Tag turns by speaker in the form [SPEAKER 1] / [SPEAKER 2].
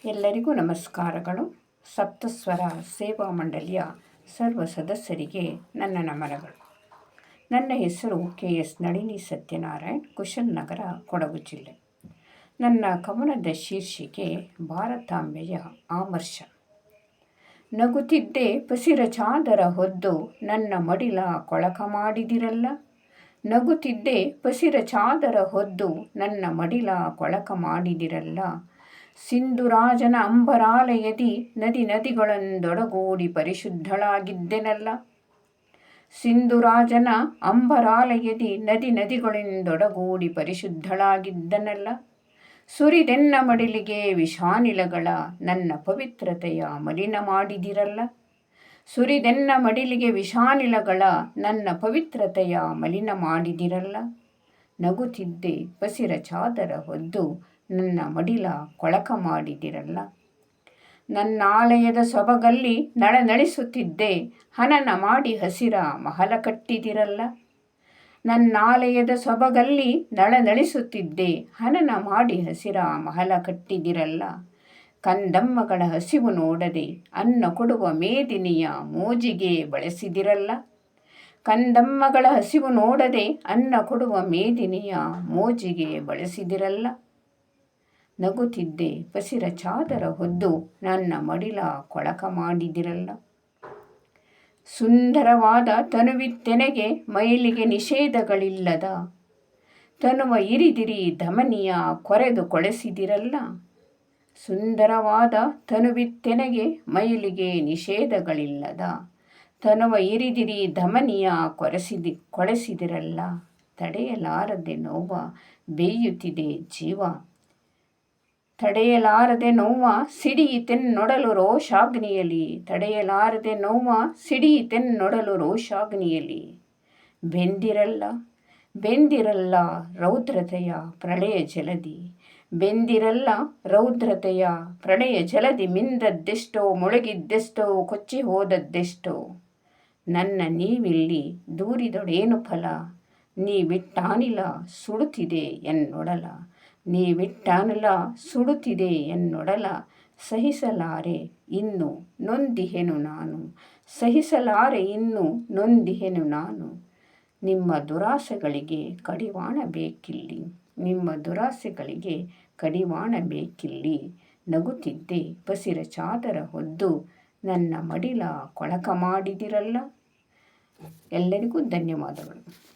[SPEAKER 1] ಎಲ್ಲರಿಗೂ ನಮಸ್ಕಾರಗಳು. ಸಪ್ತಸ್ವರ ಸೇವಾ ಮಂಡಳಿಯ ಸರ್ವ ಸದಸ್ಯರಿಗೆ ನನ್ನ ನಮನಗಳು. ನನ್ನ ಹೆಸರು KS ನಳಿನಿ ಸತ್ಯನಾರಾಯಣ್, ಕುಶಾಲನಗರ, ಕೊಡಗು ಜಿಲ್ಲೆ. ನನ್ನ ಕವನದ ಶೀರ್ಷಿಕೆ ಭಾರತಾಂಬೆಯ ಆಮರ್ಶ. ನಗುತ್ತಿದ್ದೆ ಪಸಿರ ಚಾದರ ಹೊದ್ದು ನನ್ನ ಮಡಿಲ ಕೊಳಕ ಮಾಡಿದಿರಲ್ಲ. ನಗುತ್ತಿದ್ದೆ ಪಸಿರ ಚಾದರ ಹೊದ್ದು ನನ್ನ ಮಡಿಲ ಕೊಳಕ ಮಾಡಿದಿರಲ್ಲ. ಸಿಂಧುರಾಜನ ಅಂಬರಾಲಯದಿ ನದಿಗಳೊಂದೊಡಗೂಡಿ ಪರಿಶುದ್ಧಳಾಗಿದ್ದೆನಲ್ಲ. ಸಿಂಧುರಾಜನ ಅಂಬರಾಲಯದಿ ನದಿಗಳೊಂದೊಡಗೂಡಿ ಪರಿಶುದ್ಧಳಾಗಿದ್ದನಲ್ಲ. ಸುರಿದೆನ್ನ ಮಡಿಲಿಗೆ ವಿಷಾನಿಲಗಳ ನನ್ನ ಪವಿತ್ರತೆಯ ಮಲಿನ ಮಾಡಿದಿರಲ್ಲ. ಸುರಿದೆನ್ನ ಮಡಿಲಿಗೆ ವಿಷಾನಿಲಗಳ ನನ್ನ ಪವಿತ್ರತೆಯ ಮಲಿನ ಮಾಡಿದಿರಲ್ಲ. ನಗುತ್ತಿದ್ದೆ ಪಸಿರ ಚಾದರ ಹೊದ್ದು ನನ್ನ ಮಡಿಲ ಕೊಳಕ ಮಾಡಿದಿರಲ್ಲ. ನನ್ನಾಲಯದ ಸೊಬಗಲ್ಲಿ ನಳನಳಿಸುತ್ತಿದ್ದೆ ಹನನ ಮಾಡಿ ಹಸಿರ ಮಹಲ ಕಟ್ಟಿದಿರಲ್ಲ. ನನ್ನಾಲಯದ ಸೊಬಗಲ್ಲಿ ನಳನಳಿಸುತ್ತಿದ್ದೆ ಹನನ ಮಾಡಿ ಹಸಿರ ಮಹಲ ಕಟ್ಟಿದಿರಲ್ಲ. ಕಂದಮ್ಮಗಳ ಹಸಿವು ನೋಡದೆ ಅನ್ನ ಕೊಡುವ ಮೇದಿನಿಯ ಮೋಜಿಗೆ ಬಳಸಿದಿರಲ್ಲ. ಕಂದಮ್ಮಗಳ ಹಸಿವು ನೋಡದೆ ಅನ್ನ ಕೊಡುವ ಮೇದಿನಿಯ ಮೋಜಿಗೆ ಬಳಸಿದಿರಲ್ಲ. ನಗುತ್ತಿದ್ದೆ ಪಸಿರ ಚಾದರ ಹೊದ್ದು ನನ್ನ ಮಡಿಲ ಕೊಳಕ ಮಾಡಿದಿರಲ್ಲ. ಸುಂದರವಾದ ತನುವಿತ್ತೆನೆಗೆ ಮೈಲಿಗೆ ನಿಷೇಧಗಳಿಲ್ಲದ ತನುವ ಇರಿದಿರಿ ಧಮನಿಯ ಕೊರೆದು ಕೊಳೆಸಿದಿರಲ್ಲ. ಸುಂದರವಾದ ತನುವಿತ್ತೆನೆಗೆ ಮೈಲಿಗೆ ನಿಷೇಧಗಳಿಲ್ಲದ ತನುವ ಇರಿದಿರಿ ಧಮನಿಯ ಕೊಳೆಸಿದಿರಲ್ಲ. ತಡೆಯಲಾರದೆ ನೋವ ಬೇಯುತ್ತಿದೆ ಜೀವ. ತಡೆಯಲಾರದೆ ನೋವ ಸಿಡಿಯಿತೆನ್ನೊಡಲು ರೋಷಾಗ್ನಿಯಲಿ. ತಡೆಯಲಾರದೆ ನೋವ ಸಿಡಿಯಿತೆನ್ನೊಡಲು ರೋಷಾಗ್ನಿಯಲಿ. ಬೆಂದಿರಲ್ಲ ರೌದ್ರತೆಯ ಪ್ರಳಯ ಜಲದಿ. ಬೆಂದಿರಲ್ಲ ರೌದ್ರತೆಯ ಪ್ರಳಯ ಜಲದಿ. ಮಿಂದದ್ದೆಷ್ಟೋ ಮುಳುಗಿದ್ದೆಷ್ಟೋ ಕೊಚ್ಚಿ ಹೋದದ್ದೆಷ್ಟೋ. ನನ್ನ ನೀವಿಲ್ಲಿ ದೂರಿದೊಡೇನು ಫಲ. ನೀ ಬಿಟ್ಟಾನಿಲ ಸುಡುತ್ತಿದೆ ಎನ್ನೊಡಲ. ನೀ ಬಿಟ್ಟಾನಿಲ ಸುಡುತ್ತಿದೆ ಎನ್ನೊಡಲ. ಸಹಿಸಲಾರೆ ಇನ್ನು ನೊಂದಿಹೆನು ನಾನು. ಸಹಿಸಲಾರೆ ಇನ್ನು ನೊಂದಿಹೆನು ನಾನು. ನಿಮ್ಮ ದುರಾಸೆಗಳಿಗೆ ಕಡಿವಾಣ ಬೇಕಿಲ್ಲಿ. ನಿಮ್ಮ ದುರಾಸೆಗಳಿಗೆ ಕಡಿವಾಣ ಬೇಕಿಲ್ಲಿ. ನಗುತ್ತಿದ್ದೆ ಪಸಿರ ಚಾದರ ಹೊದ್ದು ನನ್ನ ಮಡಿಲ ಕೊಳಕ ಮಾಡಿದಿರಲ್ಲ. ಎಲ್ಲರಿಗೂ ಧನ್ಯವಾದಗಳು.